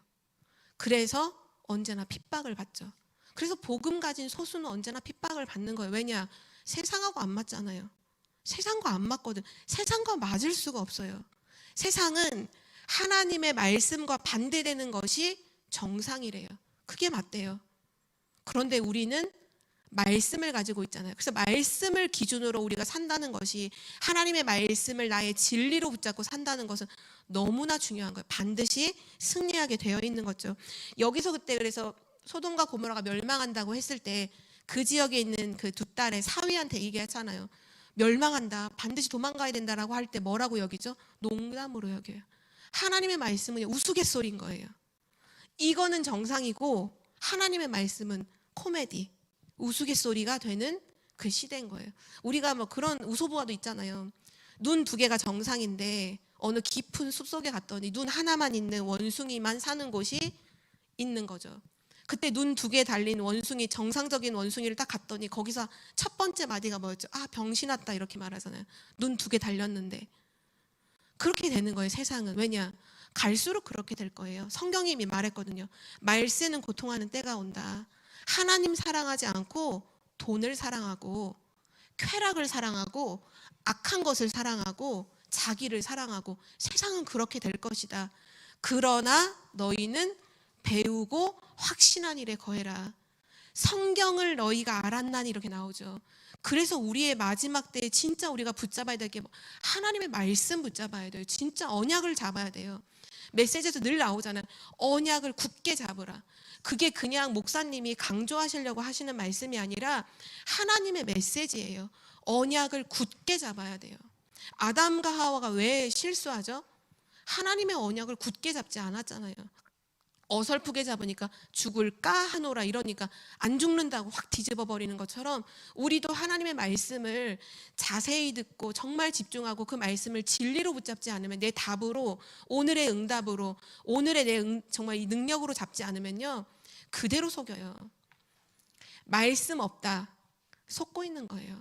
그래서 언제나 핍박을 받죠. 그래서 복음 가진 소수는 언제나 핍박을 받는 거예요. 왜냐? 세상하고 안 맞잖아요. 세상과 안 맞거든. 세상과 맞을 수가 없어요. 세상은 하나님의 말씀과 반대되는 것이 정상이래요. 그게 맞대요. 그런데 우리는 말씀을 가지고 있잖아요. 그래서 말씀을 기준으로 우리가 산다는 것이 하나님의 말씀을 나의 진리로 붙잡고 산다는 것은 너무나 중요한 거예요. 반드시 승리하게 되어 있는 거죠. 여기서 그때 그래서 소돔과 고모라가 멸망한다고 했을 때 그 지역에 있는 그 두 딸의 사위한테 얘기했잖아요. 멸망한다, 반드시 도망가야 된다라고 할 때 뭐라고 여기죠? 농담으로 여겨요. 하나님의 말씀은 우스갯소리인 거예요. 이거는 정상이고 하나님의 말씀은 코미디, 우스갯소리가 되는 그 시대인 거예요. 우리가 뭐 그런 우소부화도 있잖아요. 눈 두 개가 정상인데 어느 깊은 숲속에 갔더니 눈 하나만 있는 원숭이만 사는 곳이 있는 거죠. 그때 눈 두 개 달린 원숭이, 정상적인 원숭이를 딱 갔더니 거기서 첫 번째 마디가 뭐였죠? 병신 왔다 이렇게 말하잖아요. 눈 두 개 달렸는데. 그렇게 되는 거예요, 세상은. 왜냐? 갈수록 그렇게 될 거예요. 성경이 이미 말했거든요. 말세는 고통하는 때가 온다. 하나님 사랑하지 않고 돈을 사랑하고 쾌락을 사랑하고 악한 것을 사랑하고 자기를 사랑하고 세상은 그렇게 될 것이다. 그러나 너희는 배우고 확신한 일에 거해라. 성경을 너희가 알았나니 이렇게 나오죠. 그래서 우리의 마지막 때에 진짜 우리가 붙잡아야 될 게 하나님의 말씀 붙잡아야 돼요. 진짜 언약을 잡아야 돼요. 메시지에서 늘 나오잖아요. 언약을 굳게 잡으라. 그게 그냥 목사님이 강조하시려고 하시는 말씀이 아니라 하나님의 메시지예요. 언약을 굳게 잡아야 돼요. 아담과 하와가 왜 실수하죠? 하나님의 언약을 굳게 잡지 않았잖아요. 어설프게 잡으니까 죽을까 하노라 이러니까 안 죽는다고 확 뒤집어 버리는 것처럼 우리도 하나님의 말씀을 자세히 듣고 정말 집중하고 그 말씀을 진리로 붙잡지 않으면 내 답으로 오늘의 응답으로 오늘의 정말 이 능력으로 잡지 않으면요 그대로 속여요. 말씀 없다 속고 있는 거예요.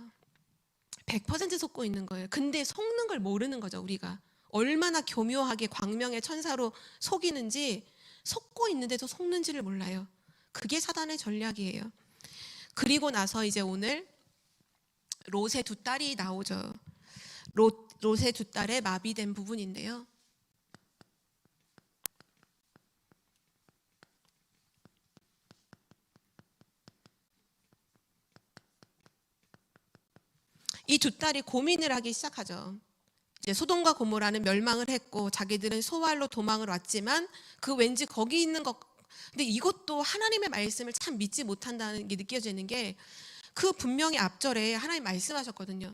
100% 속고 있는 거예요. 근데 속는 걸 모르는 거죠. 우리가 얼마나 교묘하게 광명의 천사로 속이는지 속고 있는데도 속는지를 몰라요. 그게 사단의 전략이에요. 그리고 나서 이제 오늘 롯의 두 딸이 나오죠. 롯의 두 딸의 마비된 부분인데요. 이 두 딸이 고민을 하기 시작하죠. 이제 소돔과 고모라는 멸망을 했고 자기들은 소활로 도망을 왔지만 그 왠지 거기 있는 것 근데 이것도 하나님의 말씀을 참 믿지 못한다는 게 느껴지는 게 그 분명히 앞절에 하나님 말씀하셨거든요.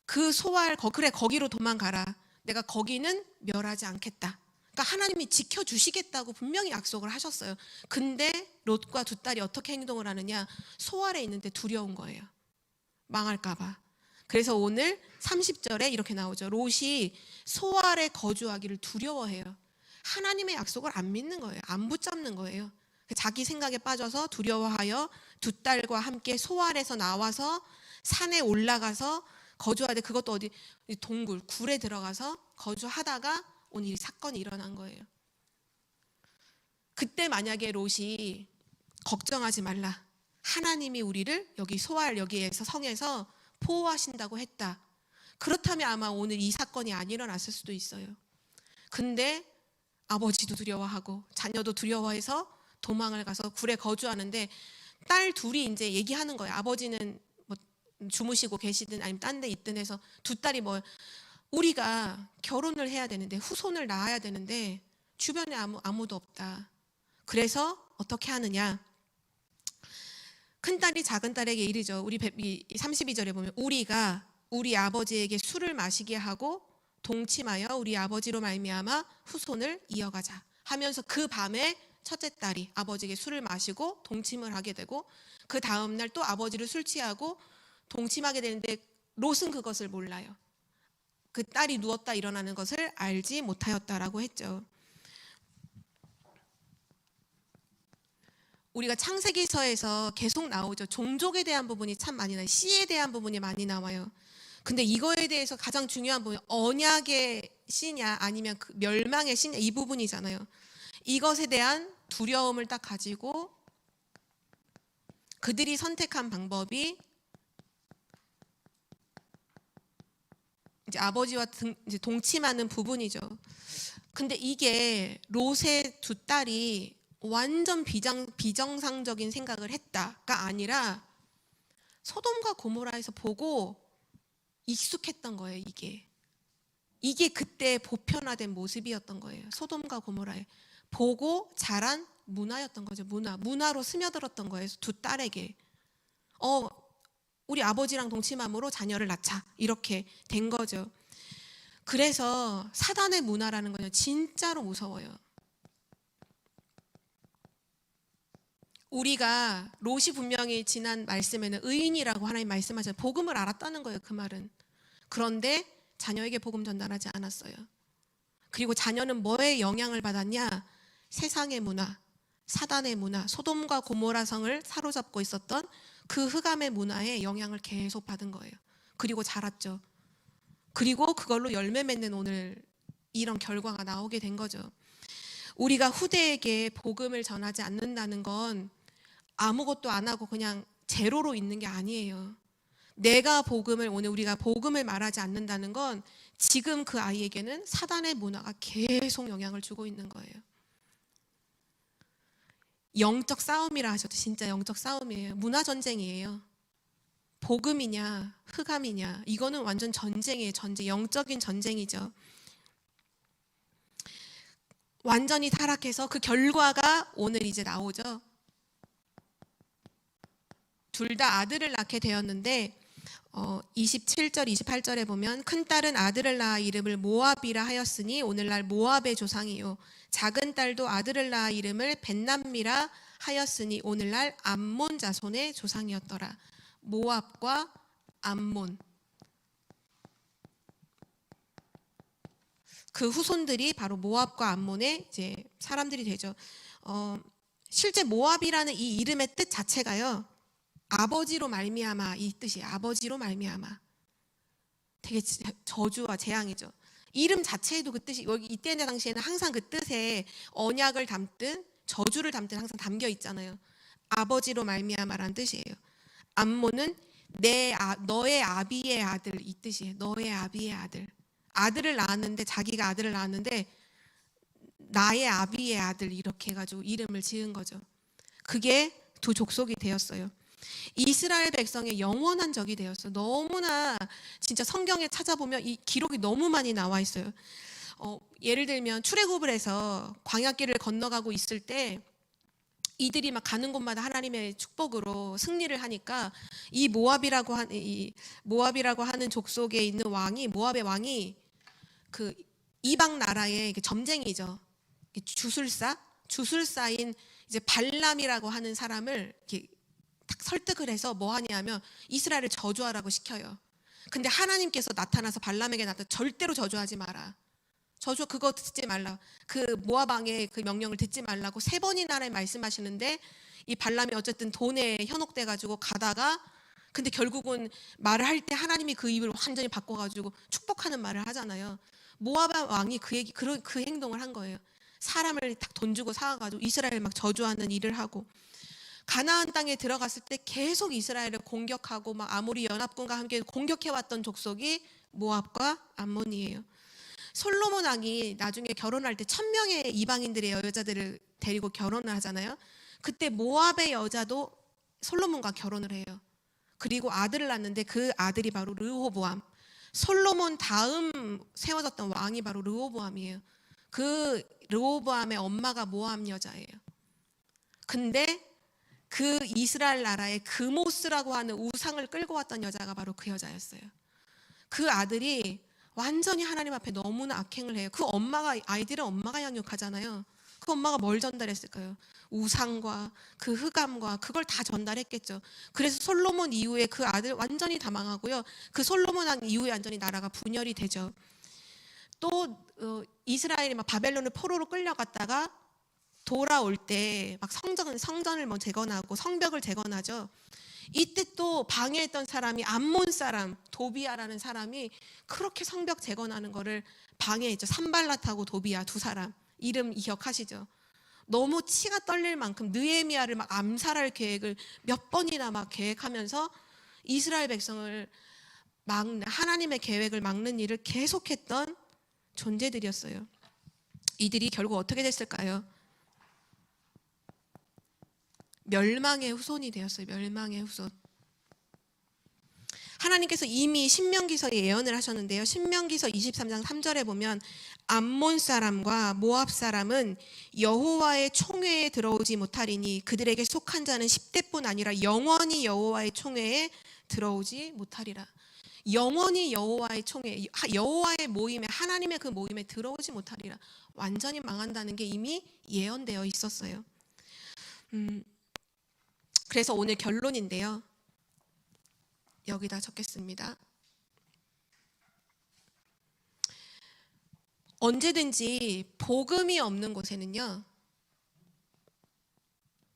그 소활 그래 거기로 도망가라. 내가 거기는 멸하지 않겠다. 그러니까 하나님이 지켜주시겠다고 분명히 약속을 하셨어요. 근데 롯과 두 딸이 어떻게 행동을 하느냐 소활에 있는데 두려운 거예요. 망할까 봐. 그래서 오늘 30절에 이렇게 나오죠. 롯이 소알에 거주하기를 두려워해요. 하나님의 약속을 안 믿는 거예요. 안 붙잡는 거예요. 자기 생각에 빠져서 두려워하여 두 딸과 함께 소알에서 나와서 산에 올라가서 거주하되 그것도 어디 동굴, 굴에 들어가서 거주하다가 오늘 이 사건이 일어난 거예요. 그때 만약에 롯이 걱정하지 말라. 하나님이 우리를 여기 소알 여기에서 성에서 보호하신다고 했다. 그렇다면 아마 오늘 이 사건이 안 일어났을 수도 있어요. 근데 아버지도 두려워하고 자녀도 두려워해서 도망을 가서 굴에 거주하는데 딸 둘이 이제 얘기하는 거예요. 아버지는 뭐 주무시고 계시든 아니면 딴 데 있든 해서 두 딸이 우리가 결혼을 해야 되는데 후손을 낳아야 되는데 주변에 아무도 없다. 그래서 어떻게 하느냐? 큰딸이 작은딸에게 이르죠. 우리 32절에 보면 우리가 우리 아버지에게 술을 마시게 하고 동침하여 우리 아버지로 말미암아 후손을 이어가자 하면서 그 밤에 첫째 딸이 아버지에게 술을 마시고 동침을 하게 되고 그 다음날 또 아버지를 술 취하고 동침하게 되는데 롯은 그것을 몰라요. 그 딸이 누웠다 일어나는 것을 알지 못하였다라고 했죠. 우리가 창세기서에서 계속 나오죠. 종족에 대한 부분이 참 많이 나와요. 씨에 대한 부분이 많이 나와요. 근데 이거에 대해서 가장 중요한 부분이 언약의 씨냐 아니면 그 멸망의 씨냐 이 부분이잖아요. 이것에 대한 두려움을 딱 가지고 그들이 선택한 방법이 이제 아버지와 이제 동침하는 부분이죠. 근데 이게 롯의 두 딸이 완전 비정상적인 생각을 했다가 아니라 소돔과 고모라에서 보고 익숙했던 거예요. 이게 그때 보편화된 모습이었던 거예요. 소돔과 고모라에 보고 자란 문화였던 거죠. 문화로 스며들었던 거예요. 두 딸에게 우리 아버지랑 동침함으로 자녀를 낳자 이렇게 된 거죠. 그래서 사단의 문화라는 건 진짜로 무서워요. 우리가 롯이 분명히 지난 말씀에는 의인이라고 하나님 말씀하셨어요. 복음을 알았다는 거예요. 그 말은. 그런데 자녀에게 복음 전달하지 않았어요. 그리고 자녀는 뭐에 영향을 받았냐? 세상의 문화, 사단의 문화, 소돔과 고모라 성을 사로잡고 있었던 그 흑암의 문화에 영향을 계속 받은 거예요. 그리고 자랐죠. 그리고 그걸로 열매 맺는 오늘 이런 결과가 나오게 된 거죠. 우리가 후대에게 복음을 전하지 않는다는 건 아무것도 안 하고 그냥 제로로 있는 게 아니에요. 오늘 우리가 복음을 말하지 않는다는 건 지금 그 아이에게는 사단의 문화가 계속 영향을 주고 있는 거예요. 영적 싸움이라 하셔도 진짜 영적 싸움이에요. 문화 전쟁이에요. 복음이냐 흑암이냐, 이거는 완전 전쟁이에요. 전쟁, 영적인 전쟁이죠. 완전히 타락해서 그 결과가 오늘 이제 나오죠. 둘 다 아들을 낳게 되었는데 27절 28절에 보면 큰딸은 아들을 낳아 이름을 모압이라 하였으니 오늘날 모압의 조상이요, 작은 딸도 아들을 낳아 이름을 벳남미라 하였으니 오늘날 암몬 자손의 조상이었더라. 모압과 암몬, 그 후손들이 바로 모압과 암몬의 이제 사람들이 되죠. 실제 모압이라는 이 이름의 뜻 자체가요, 아버지로 말미암아, 이 뜻이에요. 아버지로 말미암아. 되게 저주와 재앙이죠. 이름 자체에도 그 뜻이, 여기 이때 당시에는 항상 그 뜻에 언약을 담든 저주를 담든 항상 담겨 있잖아요. 아버지로 말미암아라는 뜻이에요. 암몬은 너의 아비의 아들, 이 뜻이에요. 너의 아비의 아들. 아들을 낳았는데, 자기가 아들을 낳았는데 나의 아비의 아들, 이렇게 해가지고 이름을 지은 거죠. 그게 두 족속이 되었어요. 이스라엘 백성의 영원한 적이 되었어요. 너무나 진짜 성경에 찾아보면 이 기록이 너무 많이 나와 있어요. 예를 들면 출애굽을 해서 광야길을 건너가고 있을 때 이들이 막 가는 곳마다 하나님의 축복으로 승리를 하니까 이 모압이라고 하는 족속에 있는 왕이, 모압의 왕이 그 이방 나라의 점쟁이죠. 주술사인 이제 발람이라고 하는 사람을 이렇게 딱 설득을 해서 뭐 하냐면 이스라엘을 저주하라고 시켜요. 근데 하나님께서 나타나서 발람에게 절대로 저주하지 마라. 저주 그거 듣지 말라. 그 모압 왕의 그 명령을 듣지 말라고 3번이나 말씀하시는데 이 발람이 어쨌든 돈에 현혹돼 가지고 가다가, 근데 결국은 말을 할 때 하나님이 그 입을 완전히 바꿔 가지고 축복하는 말을 하잖아요. 모압 왕이 그 행동을 한 거예요. 사람을 딱 돈 주고 사와 가지고 이스라엘 막 저주하는 일을 하고, 가나안 땅에 들어갔을 때 계속 이스라엘을 공격하고 막 아모리 연합군과 함께 공격해왔던 족속이 모압과 암몬이에요. 솔로몬 왕이 나중에 결혼할 때 1000명의 이방인들의 여자들을 데리고 결혼을 하잖아요. 그때 모압의 여자도 솔로몬과 결혼을 해요. 그리고 아들을 낳는데 그 아들이 바로 르호보암. 솔로몬 다음 세워졌던 왕이 바로 르호보암이에요. 그 르호보암의 엄마가 모압 여자예요. 근데 그 이스라엘 나라의 그모스라고 하는 우상을 끌고 왔던 여자가 바로 그 여자였어요. 그 아들이 완전히 하나님 앞에 너무나 악행을 해요. 그 아이들은 엄마가 양육하잖아요. 그 엄마가 뭘 전달했을까요? 우상과 그 흑암과 그걸 다 전달했겠죠. 그래서 솔로몬 이후에 그 아들 완전히 다 망하고요. 그 솔로몬 왕 이후에 완전히 나라가 분열이 되죠. 또 이스라엘이 막 바벨론을 포로로 끌려갔다가 돌아올 때 막 성전을 뭐 재건하고 성벽을 재건하죠. 이때 또 방해했던 사람이 암몬 사람 도비아라는 사람이 그렇게 성벽 재건하는 거를 방해했죠. 산발랏하고 도비아 두 사람, 이름 기억하시죠? 너무 치가 떨릴 만큼 느헤미야를 막 암살할 계획을 몇 번이나 막 계획하면서 이스라엘 백성을 하나님의 계획을 막는 일을 계속했던 존재들이었어요. 이들이 결국 어떻게 됐을까요? 멸망의 후손이 되었어요. 멸망의 후손. 하나님께서 이미 신명기서에 예언을 하셨는데요. 신명기서 23장 3절에 보면 암몬 사람과 모압 사람은 여호와의 총회에 들어오지 못하리니 그들에게 속한 자는 10대뿐 아니라 영원히 여호와의 총회에 들어오지 못하리라. 영원히 여호와의 총회, 여호와의 모임에, 하나님의 그 모임에 들어오지 못하리라. 완전히 망한다는 게 이미 예언되어 있었어요. 그래서 오늘 결론인데요. 여기다 적겠습니다. 언제든지 복음이 없는 곳에는요,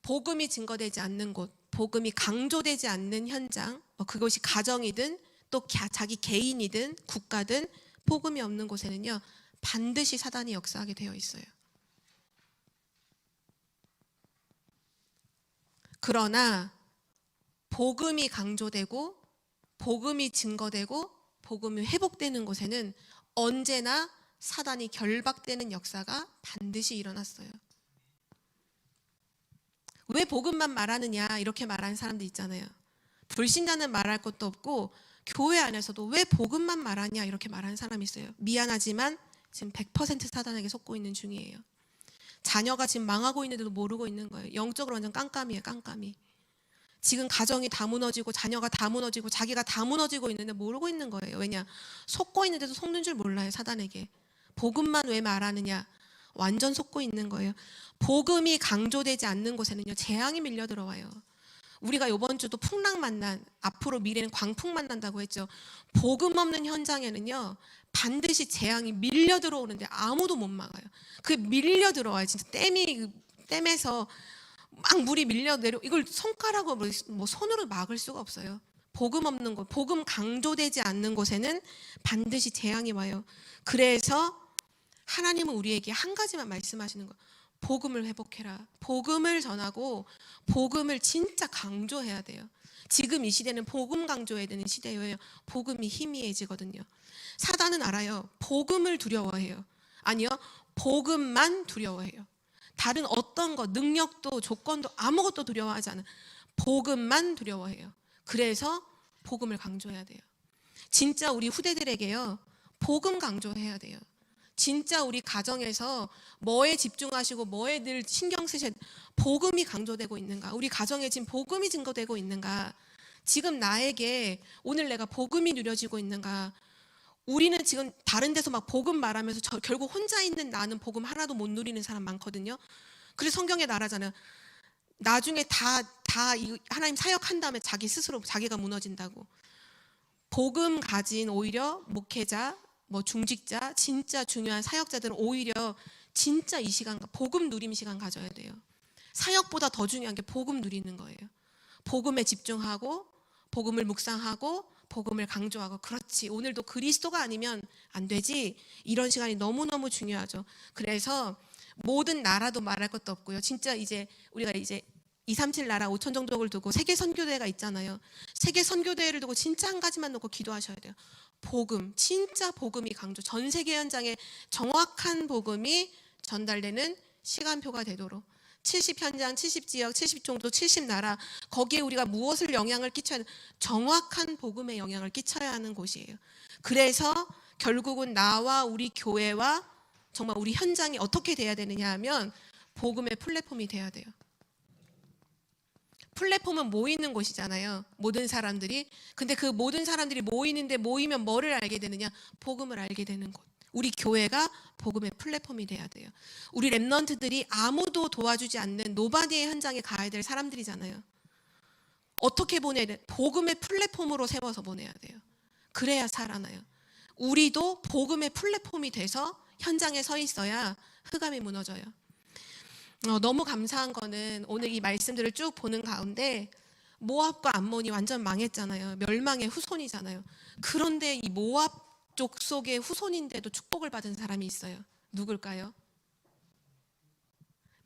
복음이 증거되지 않는 곳, 복음이 강조되지 않는 현장, 그것이 가정이든 또 자기 개인이든 국가든 복음이 없는 곳에는요, 반드시 사단이 역사하게 되어 있어요. 그러나 복음이 강조되고 복음이 증거되고 복음이 회복되는 곳에는 언제나 사단이 결박되는 역사가 반드시 일어났어요. 왜 복음만 말하느냐 이렇게 말하는 사람들 있잖아요. 불신자는 말할 것도 없고 교회 안에서도 왜 복음만 말하냐 이렇게 말하는 사람이 있어요. 미안하지만 지금 100% 사단에게 속고 있는 중이에요. 자녀가 지금 망하고 있는데도 모르고 있는 거예요. 영적으로 완전 깜깜이에요. 깜깜이. 지금 가정이 다 무너지고 자녀가 다 무너지고 자기가 다 무너지고 있는데 모르고 있는 거예요. 왜냐? 속고 있는데도 속는 줄 몰라요. 사단에게. 복음만 왜 말하느냐? 완전 속고 있는 거예요. 복음이 강조되지 않는 곳에는요, 재앙이 밀려 들어와요. 우리가 이번 주도 풍랑 만난, 앞으로 미래는 광풍 만난다고 했죠. 복음 없는 현장에는요, 반드시 재앙이 밀려 들어오는데 아무도 못 막아요. 그 밀려 들어와요. 진짜 댐에서 막 물이 밀려 내려, 이걸 손가락으로 뭐 손으로 막을 수가 없어요. 복음 없는 곳, 복음 강조되지 않는 곳에는 반드시 재앙이 와요. 그래서 하나님은 우리에게 한 가지만 말씀하시는 거예요. 복음을 회복해라. 복음을 전하고 복음을 진짜 강조해야 돼요. 지금 이 시대는 복음 강조해야 되는 시대예요. 복음이 희미해지거든요. 사단은 알아요. 복음을 두려워해요. 아니요, 복음만 두려워해요. 다른 어떤 것, 능력도 조건도 아무것도 두려워하지 않아요. 복음만 두려워해요. 그래서 복음을 강조해야 돼요. 진짜 우리 후대들에게요, 복음 강조해야 돼요. 진짜 우리 가정에서 뭐에 집중하시고 뭐에 늘 신경 쓰셔야, 복음이 강조되고 있는가? 우리 가정에 지금 복음이 증거되고 있는가? 지금 나에게 오늘 내가 복음이 누려지고 있는가? 우리는 지금 다른 데서 막 복음 말하면서 결국 혼자 있는 나는 복음 하나도 못 누리는 사람 많거든요. 그래서 성경에 말하잖아요. 나중에 다 하나님 사역한 다음에 자기 스스로 자기가 무너진다고. 복음 가진 오히려 목회자, 뭐 중직자, 진짜 중요한 사역자들은 오히려 진짜 이 시간 복음 누림 시간 가져야 돼요. 사역보다 더 중요한 게 복음 누리는 거예요. 복음에 집중하고 복음을 묵상하고 복음을 강조하고, 그렇지, 오늘도 그리스도가 아니면 안 되지, 이런 시간이 너무너무 중요하죠. 그래서 모든 나라도 말할 것도 없고요. 진짜 이제 우리가 이제 237 나라 5천 종족을 두고 세계 선교대회가 있잖아요. 세계 선교대회를 두고 진짜 한 가지만 놓고 기도하셔야 돼요. 복음, 진짜 복음이 강조, 전 세계 현장에 정확한 복음이 전달되는 시간표가 되도록 70현장, 70지역, 70종족, 70나라, 거기에 우리가 무엇을 영향을 끼쳐야 하는, 정확한 복음에 영향을 끼쳐야 하는 곳이에요. 그래서 결국은 나와 우리 교회와 정말 우리 현장이 어떻게 돼야 되느냐 하면 복음의 플랫폼이 돼야 돼요. 플랫폼은 모이는 곳이잖아요. 모든 사람들이. 근데 그 모든 사람들이 모이는데 모이면 뭐를 알게 되느냐? 복음을 알게 되는 곳. 우리 교회가 복음의 플랫폼이 돼야 돼요. 우리 랩넌트들이 아무도 도와주지 않는 노바디의 현장에 가야 될 사람들이잖아요. 어떻게 보내야 돼? 복음의 플랫폼으로 세워서 보내야 돼요. 그래야 살아나요. 우리도 복음의 플랫폼이 돼서 현장에 서 있어야 흑암이 무너져요. 너무 감사한 거는 오늘 이 말씀들을 쭉 보는 가운데 모압과 암몬이 완전 망했잖아요. 멸망의 후손이잖아요. 그런데 이 모압 족속의 후손인데도 축복을 받은 사람이 있어요. 누굴까요?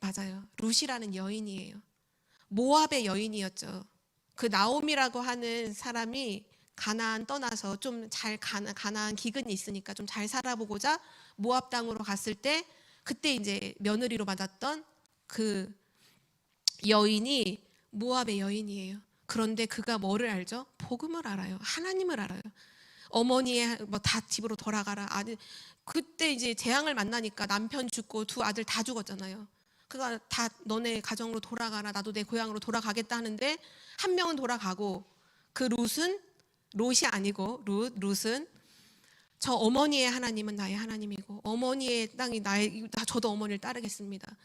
맞아요. 룻이라는 여인이에요. 모압의 여인이었죠. 그 나옴이라고 하는 사람이 가나안 떠나서 좀 잘 가나안 기근이 있으니까 좀 잘 살아보고자 모압 땅으로 갔을 때 그때 이제 며느리로 받았던 그 여인이 모압의 여인이에요. 그런데 그가 뭐를 알죠? 복음을 알아요. 하나님을 알아요. 어머니의 뭐 다 집으로 돌아가라. 아들 그때 이제 재앙을 만나니까 남편 죽고 두 아들 다 죽었잖아요. 그가 다 너네 가정으로 돌아가라. 나도 내 고향으로 돌아가겠다 하는데 한 명은 돌아가고 그 롯이 아니고 룻은 저 어머니의 하나님은 나의 하나님이고 어머니의 땅이 저도 어머니를 따르겠습니다.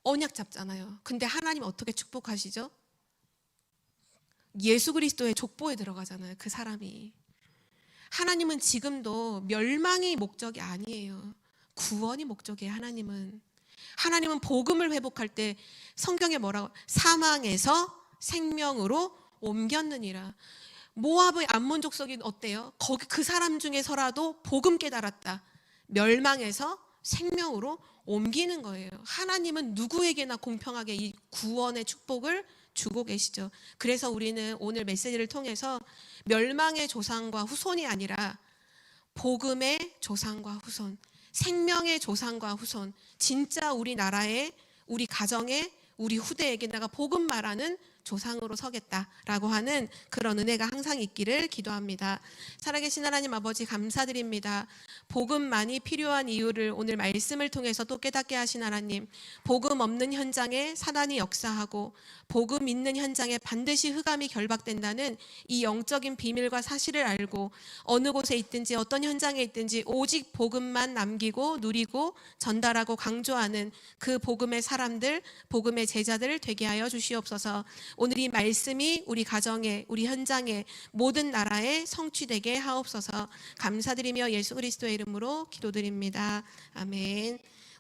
언약 잡잖아요. 근데 하나님 어떻게 축복하시죠? 예수 그리스도의 족보에 들어가잖아요. 그 사람이. 하나님은 지금도 멸망이 목적이 아니에요. 구원이 목적이에요. 하나님은 복음을 회복할 때 성경에 뭐라고? 사망에서 생명으로 옮겼느니라. 모압의 암몬 족속이 어때요? 거기 그 사람 중에서라도 복음 깨달았다. 멸망에서 생명으로 옮기는 거예요. 하나님은 누구에게나 공평하게 이 구원의 축복을 주고 계시죠. 그래서 우리는 오늘 메시지를 통해서 멸망의 조상과 후손이 아니라 복음의 조상과 후손, 생명의 조상과 후손, 진짜 우리 나라에, 우리 가정에, 우리 후대에게 내가 복음 말하는 조상으로 서겠다라고 하는 그런 은혜가 항상 있기를 기도합니다. 살아계신 하나님 아버지 감사드립니다. 복음만이 필요한 이유를 오늘 말씀을 통해서 또 깨닫게 하신 하나님, 복음 없는 현장에 사단이 역사하고 복음 있는 현장에 반드시 흑암이 결박된다는 이 영적인 비밀과 사실을 알고 어느 곳에 있든지 어떤 현장에 있든지 오직 복음만 남기고 누리고 전달하고 강조하는 그 복음의 사람들, 복음의 제자들 되게 하여 주시옵소서. 오늘 이 말씀이 우리 가정에, 우리 현장에, 모든 나라에 성취되게 하옵소서. 감사드리며 예수 그리스도의 이름으로 기도드립니다. 아멘.